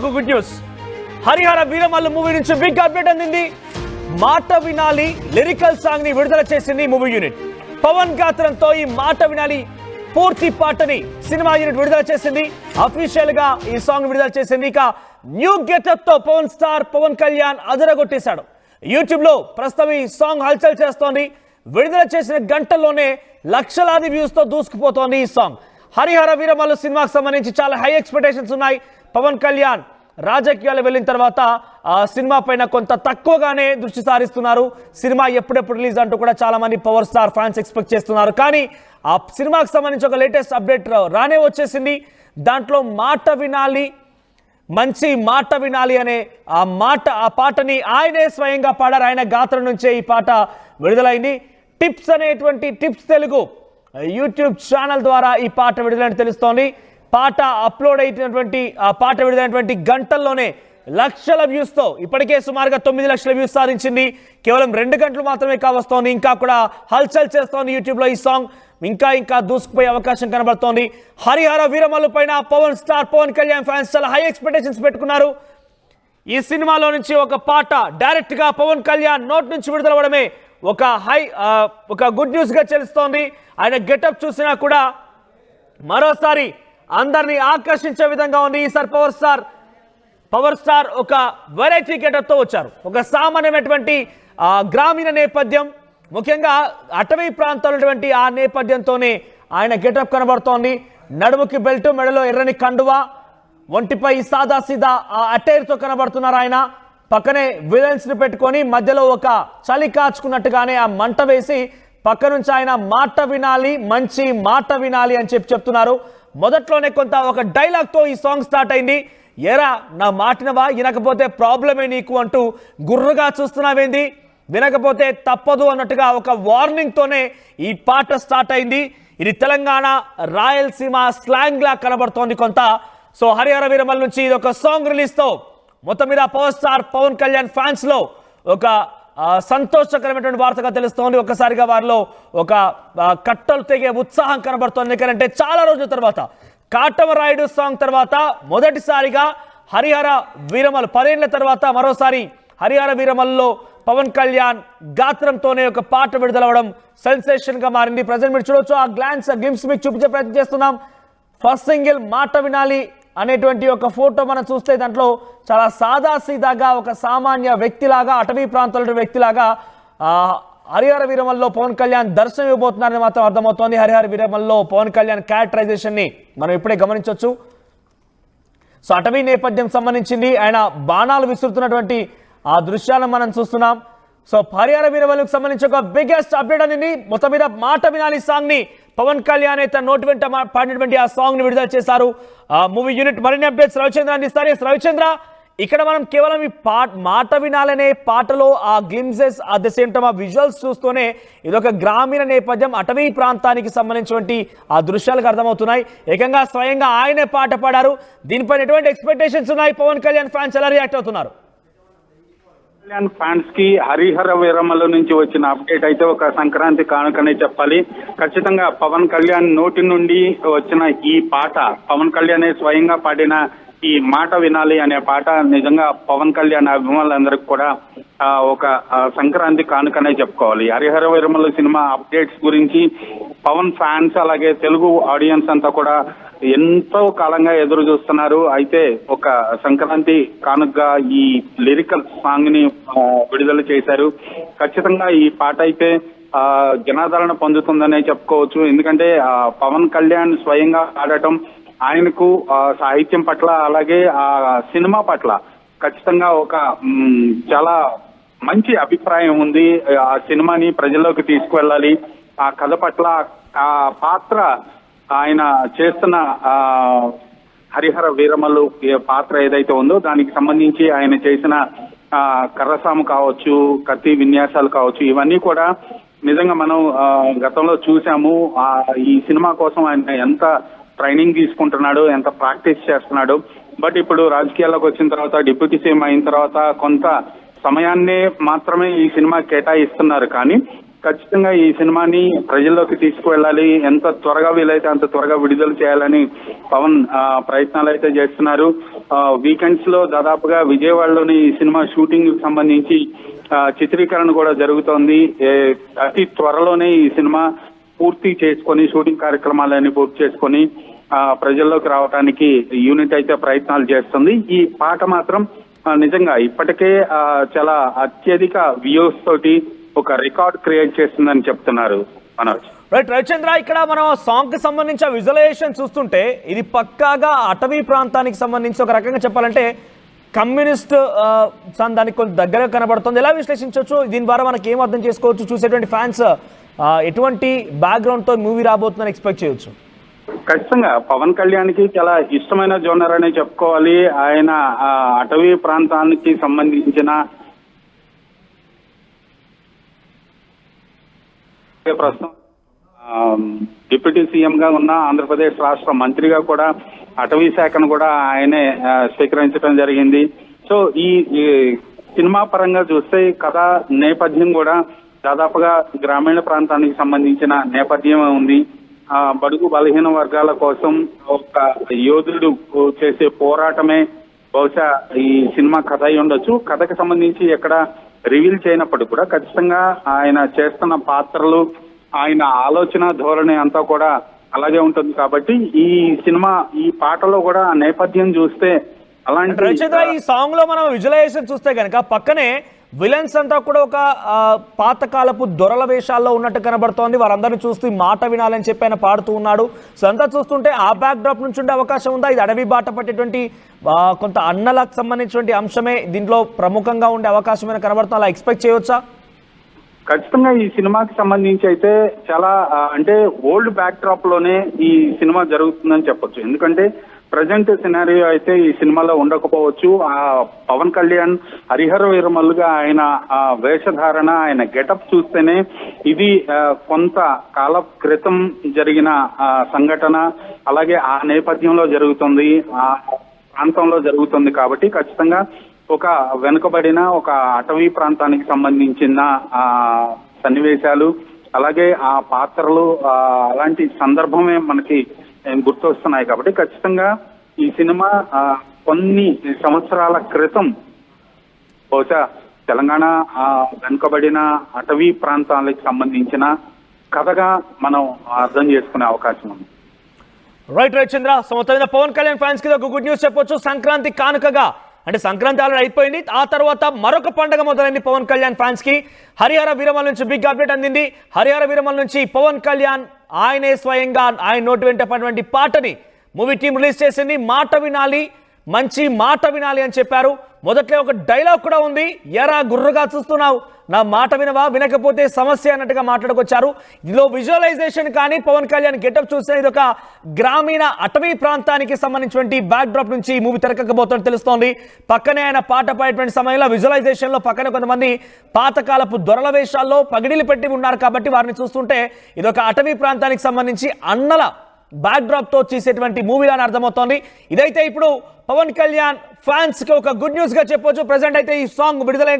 ఒక good news. Harihara Veeramallu movie నుంచి big update అందింది. మాట వినాలి లిరికల్ సాంగ్ ని విడుదల చేసింది మూవీ యూనిట్. పవన్ గాత్రంతో ఈ మాట వినాలి పూర్తి పాటని సినిమా యూనిట్ విడుదల చేసింది. అఫీషియల్ గా ఈ సాంగ్ విడుదల చేసింది. ఇక న్యూ గెటప్ తో పవన్ స్టార్ పవన్ కళ్యాణ్ అదరగొట్టేశాడు. యూట్యూబ్ లో ప్రస్తుతం ఈ సాంగ్ హల్చల్ చేస్తోంది. విడుదల చేసిన గంటల్లోనే లక్షలాది వ్యూస్ తో దూసుకుపోతోంది ఈ సాంగ్. హరిహర వీరమల్లు సినిమాకి సంబంధించి చాలా హై ఎక్స్పెక్టేషన్స్ ఉన్నాయి. పవన్ కళ్యాణ్ రాజకీయాలు వెళ్ళిన తర్వాత ఆ సినిమా పైన కొంత తక్కువగానే దృష్టి సారిస్తున్నారు. సినిమా ఎప్పుడెప్పుడు రిలీజ్ అంటూ కూడా చాలా మంది పవర్ స్టార్ ఫ్యాన్స్ ఎక్స్పెక్ట్ చేస్తున్నారు. కానీ ఆ సినిమాకి సంబంధించి ఒక లేటెస్ట్ అప్డేట్ రానే వచ్చేసింది. దాంట్లో మాట వినాలి మంచి మాట వినాలి అనే ఆ పాటని ఆయనే స్వయంగా పాడారు. ఆయన గాత్రం నుంచే ఈ పాట విడుదలైంది. టిప్స్ అనేటువంటి టిప్స్ తెలుగు యూట్యూబ్ ఛానల్ ద్వారా ఈ పాట విడుదలని తెలుస్తోంది. పాట అప్లోడ్ అయినటువంటి ఆ పాట విడుదలైనటువంటి గంటల్లోనే లక్షల వ్యూస్ తో ఇప్పటికే సుమారుగా 9 లక్షల వ్యూస్ సాధించింది. కేవలం 2 గంటలు మాత్రమే కావస్తోంది. ఇంకా కూడా హల్చల్ చేస్తోంది యూట్యూబ్ లో ఈ సాంగ్. ఇంకా దూసుకుపోయే అవకాశం కనబడుతోంది. హరిహర వీరమల్లు పైన పవన్ స్టార్ పవన్ కళ్యాణ్ ఫ్యాన్స్ చాలా హై ఎక్స్పెక్టేషన్స్ పెట్టుకున్నారు. ఈ సినిమాలో నుంచి ఒక పాట డైరెక్ట్ గా పవన్ కళ్యాణ్ నోట్ నుంచి విడుదలవడమే ఒక గుడ్ న్యూస్ గా తెలుస్తోంది. ఆయన గెటప్ చూసినా కూడా మరోసారి అందరినీ ఆకర్షించే విధంగా ఉంది. ఈసారి పవర్ స్టార్ ఒక వెరైటీ గెటప్ తో వచ్చారు. ఒక సామాన్యమైనటువంటి గ్రామీణ నేపథ్యం, ముఖ్యంగా అటవీ ప్రాంతాలు ఉన్నటువంటి ఆ నేపథ్యంతోనే ఆయన గెటప్ కనబడుతోంది. నడుముకి బెల్ట్, మెడలో ఎర్రని కండువా, ఒంటిపై సాదా సీదా అటైర్ తో కనబడుతున్నారు. ఆయన పక్కనే విలన్స్ ని పెట్టుకొని మధ్యలో ఒక చలి కాచుకున్నట్టుగానే ఆ మంట వేసి పక్క నుంచి ఆయన మాట వినాలి మంచి మాట వినాలి అని చెప్తున్నారు. మొదట్లోనే కొంత ఒక డైలాగ్ తో ఈ సాంగ్ స్టార్ట్ అయింది. ఎరా నా మాటినవా, వినకపోతే ప్రాబ్లమే నీకు అంటూ గుర్రుగా చూస్తున్నావేంది, వినకపోతే తప్పదు అన్నట్టుగా ఒక వార్నింగ్ తోనే ఈ పాట స్టార్ట్ అయింది. ఇది తెలంగాణ రాయలసీమ స్లాంగ్ లా కనబడుతోంది కొంత. సో హరిహర వీరమల్ నుంచి ఇది ఒక సాంగ్ రిలీజ్ తో మొత్తం మీద power star Pawan Kalyan fans లో ఒక సంతోషకరమైనటువంటి వార్తగా తెలుస్తోంది. ఒకసారిగా వారిలో ఒక కట్టలు తెగే ఉత్సాహం కనబడుతోంది. ఎందుకంటే చాలా రోజుల తర్వాత కాటమరాయుడు సాంగ్ తర్వాత మొదటిసారిగా హరిహర వీరమల్ 10 ఏళ్ల తర్వాత మరోసారి హరిహర వీరమల్లో పవన్ కళ్యాణ్ గాత్రంతోనే ఒక పాట విడుదలవడం సెన్సేషన్ గా మారింది. ప్రజెంట్ మీరు చూడొచ్చు ఆ గ్లిమ్స్ మీకు చూపించే ప్రయత్నం చేస్తున్నాం. ఫస్ట్ సింగిల్ మాట వినాలి అనేటువంటి ఒక ఫోటో మనం చూస్తే దాంట్లో చాలా సాదా సీదాగా ఒక సామాన్య వ్యక్తిలాగా అటవీ ప్రాంతాల వ్యక్తిలాగా హరిహర వీరమల్లో పవన్ కళ్యాణ్ దర్శనం ఇవ్వబోతున్నారని మాత్రం అర్థమవుతోంది. హరిహర వీరమల్లో పవన్ కళ్యాణ్ క్యారెక్టరైజేషన్ ని మనం ఇప్పుడే గమనించవచ్చు. సో అటవీ నేపథ్యం సంబంధించింది. ఆయన బాణాలు విసురుతున్నటువంటి ఆ దృశ్యాలను మనం చూస్తున్నాం. సో హరిహర వీరమల్లుకు సంబంధించి ఒక బిగ్గెస్ట్ అప్డేట్ అనేది మొత్తం మీద మాట వినాలి సాంగ్ ని పవన్ కళ్యాణ్ అయితే నోటి వెంట పాడినటువంటి ఆ సాంగ్ ని విడుదల చేశారు మూవీ యూనిట్. మరిన్ని అప్డేట్స్ రవిచంద్ర అందిస్తారు. రవిచంద్ర, ఇక్కడ మనం కేవలం ఈ మాట వినాలనే పాటలో ఆ glimpses at the same time ఆ విజువల్స్ చూస్తూనే ఇదొక గ్రామీణ నేపథ్యం అటవీ ప్రాంతానికి సంబంధించినటువంటి ఆ దృశ్యాలకు అర్థమవుతున్నాయి. ఏకంగా స్వయంగా ఆయనే పాట పాడారు. దీనిపైన ఎటువంటి ఎక్స్పెక్టేషన్స్ ఉన్నాయి? పవన్ కళ్యాణ్ ఫ్యాన్స్ ఎలా రియాక్ట్ అవుతున్నారు? కళ్యాణ్ ఫ్యాన్స్ కి హరిహర వీరమల్లు నుంచి వచ్చిన అప్డేట్ అయితే ఒక సంక్రాంతి కానుకనే చెప్పాలి. ఖచ్చితంగా పవన్ కళ్యాణ్ నోటి నుండి వచ్చిన ఈ పాట, పవన్ కళ్యాణ్ స్వయంగా పాడిన ఈ మాట వినాలి అనే పాట నిజంగా పవన్ కళ్యాణ్ అభిమానులందరికీ కూడా ఒక సంక్రాంతి కానుకనే చెప్పుకోవాలి. హరిహర వీరమల్లు సినిమా అప్డేట్స్ గురించి పవన్ ఫ్యాన్స్ అలాగే తెలుగు ఆడియన్స్ అంతా కూడా ఎంతో కాలంగా ఎదురు చూస్తున్నారు. అయితే ఒక సంక్రాంతి కానుకగా ఈ లిరికల్ సాంగ్ ని విడుదల చేశారు. ఖచ్చితంగా ఈ పాట అయితే జనాదరణ పొందుతుందనే చెప్పుకోవచ్చు. ఎందుకంటే పవన్ కళ్యాణ్ స్వయంగా పాడటం, ఆయనకు సాహిత్యం పట్ల అలాగే ఆ సినిమా పట్ల ఖచ్చితంగా ఒక చాలా మంచి అభిప్రాయం ఉంది. ఆ సినిమాని ప్రజల్లోకి తీసుకువెళ్ళాలి, ఆ కథ పట్ల ఆ పాత్ర ఆయన చేస్తున్న హరిహర వీరమల్లు పాత్ర ఏదైతే ఉందో దానికి సంబంధించి ఆయన చేసిన కర్రసాము కావచ్చు, కత్తి విన్యాసాలు కావచ్చు, ఇవన్నీ కూడా నిజంగా మనం గతంలో చూసాము. ఈ సినిమా కోసం ఆయన ఎంత ట్రైనింగ్ తీసుకుంటున్నాడు, ఎంత ప్రాక్టీస్ చేస్తున్నాడు. బట్ ఇప్పుడు రాజకీయాల్లోకి వచ్చిన తర్వాత, డిప్యూటీ సీఎం అయిన తర్వాత కొంత సమయాన్నే మాత్రమే ఈ సినిమా కేటాయిస్తున్నారు. కానీ ఖచ్చితంగా ఈ సినిమాని ప్రజల్లోకి తీసుకువెళ్ళాలి, ఎంత త్వరగా వీలైతే అంత త్వరగా విడుదల చేయాలని పవన్ ప్రయత్నాలు అయితే చేస్తున్నారు. వీకెండ్స్ లో దాదాపుగా విజయవాడలోని ఈ సినిమా షూటింగ్ కి సంబంధించి చిత్రీకరణ కూడా జరుగుతోంది. అతి త్వరలోనే ఈ సినిమా పూర్తి చేసుకొని షూటింగ్ కార్యక్రమాలన్నీ పూర్తి చేసుకొని ప్రజల్లోకి రావడానికి యూనిట్ అయితే ప్రయత్నాలు చేస్తుంది. ఈ పాట మాత్రం నిజంగా ఇప్పటికే చాలా అత్యధిక వ్యూస్ తోటి ఒక రికార్డ్ క్రియేట్ చేస్తుందని చెప్తున్నారు మనోజ్. రైట్ రవిచంద్ర, ఇక్కడ మనం సాంగ్ కి సంబంధించిన విజువలైజేషన్ చూస్తుంటే ఇది పక్కాగా అటవీ ప్రాంతానికి సంబంధించి ఒక రకంగా చెప్పాలంటే కమ్యూనిస్ట్ దానికి కొంచెం దగ్గరగా కనబడుతుంది. ఎలా విశ్లేషించవచ్చు దీని ద్వారా మనకి ఏం అర్థం చేసుకోవచ్చు? చూసేటువంటి ఫ్యాన్స్ ఎటువంటి బ్యాక్గ్రౌండ్ తో మూవీ రాబోతుందని ఎక్స్పెక్ట్ చేయొచ్చు? ఖచ్చితంగా పవన్ కళ్యాణ్కి చాలా ఇష్టమైన జోనర్ అనే చెప్పుకోవాలి. ఆయన అటవీ ప్రాంతానికి సంబంధించిన ప్రస్తుతం డిప్యూటీ సీఎం గా ఉన్న ఆంధ్రప్రదేశ్ రాష్ట్ర మంత్రిగా కూడా అటవీ శాఖను కూడా ఆయనే స్వీకరించడం జరిగింది. సో ఈ సినిమా పరంగా చూస్తే కథ నేపథ్యం కూడా దాదాపుగా గ్రామీణ ప్రాంతానికి సంబంధించిన నేపథ్యం ఉంది. బడుగు బలహీన వర్గాల కోసం ఒక యోధుడు చేసే పోరాటమే బహుశా ఈ సినిమా కథ అయి ఉండొచ్చు. కథకు సంబంధించి ఎక్కడ రివీల్ చేయనప్పటికీ కూడా ఖచ్చితంగా ఆయన చేస్తున్న పాత్రలు, ఆయన ఆలోచన ధోరణి అంతా కూడా అలాగే ఉంటుంది. కాబట్టి ఈ సినిమా ఈ పాటలో కూడా ఆ నేపథ్యం చూస్తే అలాంటి ఈ సాంగ్ లో మనం విజువలైజేషన్ చూస్తే కనుక పక్కనే విలన్స్ అంతా కూడా ఒక పాతకాలపు దొరల వేషాల్లో ఉన్నట్టు కనబడుతోంది. వారందరినీ చూస్తూ మాట వినాలని చెప్పి ఆయన పాడుతూ ఉన్నాడు. సో అంతా చూస్తుంటే ఆ బ్యాక్ డ్రాప్ నుంచి ఉండే అవకాశం ఉందా? ఇది అడవి బాట పట్టేటువంటి కొంత అన్నలకు సంబంధించినటువంటి అంశమే దీంట్లో ప్రముఖంగా ఉండే అవకాశం కనబడుతుంది. అలా ఎక్స్పెక్ట్ చేయవచ్చా? ఖచ్చితంగా ఈ సినిమాకి సంబంధించి అయితే చాలా అంటే ఓల్డ్ బ్యాక్ డ్రాప్ లోనే ఈ సినిమా జరుగుతుందని చెప్పొచ్చు. ఎందుకంటే ప్రజెంట్ సినారియో అయితే ఈ సినిమాలో ఉండకపోవచ్చు. ఆ పవన్ కళ్యాణ్ హరిహర వీరమల్లుగా ఆయన వేషధారణ, ఆయన గెటప్ చూస్తేనే ఇది కొంత కాల క్రితం జరిగిన సంఘటన, అలాగే ఆ నేపథ్యంలో జరుగుతుంది, ఆ ప్రాంతంలో జరుగుతుంది. కాబట్టి ఖచ్చితంగా ఒక వెనుకబడిన ఒక అటవీ ప్రాంతానికి సంబంధించిన సన్నివేశాలు, అలాగే ఆ పాత్రలు, అలాంటి సందర్భమే మనకి గుర్తొస్తున్నాయి. కాబట్టి ఖచ్చితంగా ఈ సినిమా కొన్ని సంవత్సరాల క్రితం బహుశా తెలంగాణ వెనుకబడిన అటవీ ప్రాంతాలకు సంబంధించిన కథగా మనం అర్థం చేసుకునే అవకాశం ఉంది. రైట్ రవిచంద్ర, సో మొత్తం పవన్ కళ్యాణ్ ఫ్యాన్స్ కి ఒక గుడ్ న్యూస్ చెప్పొచ్చు. సంక్రాంతి కానుకగా, అంటే సంక్రాంతి ఆల్రెడీ అయిపోయింది, ఆ తర్వాత మరొక పండుగ మొదలైంది పవన్ కళ్యాణ్ ఫ్యాన్స్ కి. హరిహర వీరమల్ నుంచి బిగ్ అప్డేట్ అందింది. హరిహర వీరమల్ నుంచి పవన్ కళ్యాణ్ ఆయనే స్వయంగా ఆయన నోటి వెంట పడినటువంటి పాటని మూవీ టీం రిలీజ్ చేసింది. మాట వినాలి, మంచి మాట వినాలి అని చెప్పారు. మొదట్లో ఒక డైలాగ్ కూడా ఉంది, ఎరా గుర్రుగా చూస్తున్నావు, నా మాట వినవా, వినకపోతే సమస్య అన్నట్టుగా మాట్లాడుకొచ్చారు. ఇందులో విజువలైజేషన్ కానీ పవన్ కళ్యాణ్ గెటప్ చూస్తే ఇది ఒక గ్రామీణ అటవీ ప్రాంతానికి సంబంధించినటువంటి బ్యాక్ డ్రాప్ నుంచి మూవీ తెరకెక్కబోతున్నట్టు తెలుస్తోంది. పక్కనే ఆయన పాట పాడేటువంటి సమయంలో విజువలైజేషన్ లో పక్కనే కొంతమంది పాతకాలపు దొరల వేషాల్లో పగిడిలు పెట్టి ఉన్నారు. కాబట్టి వారిని చూస్తుంటే ఇది ఒక అటవీ ప్రాంతానికి సంబంధించి అన్నల బ్యాక్ డ్రాప్ తో చేసేటువంటి మూవీలా అర్థమవుతోంది. ఇదైతే ఇప్పుడు పవన్ కళ్యాణ్ ఫ్యాన్స్ కి ఒక గుడ్ న్యూస్ గా చెప్పొచ్చు. ప్రెసెంట్ అయితే ఈ సాంగ్ విడుదలైన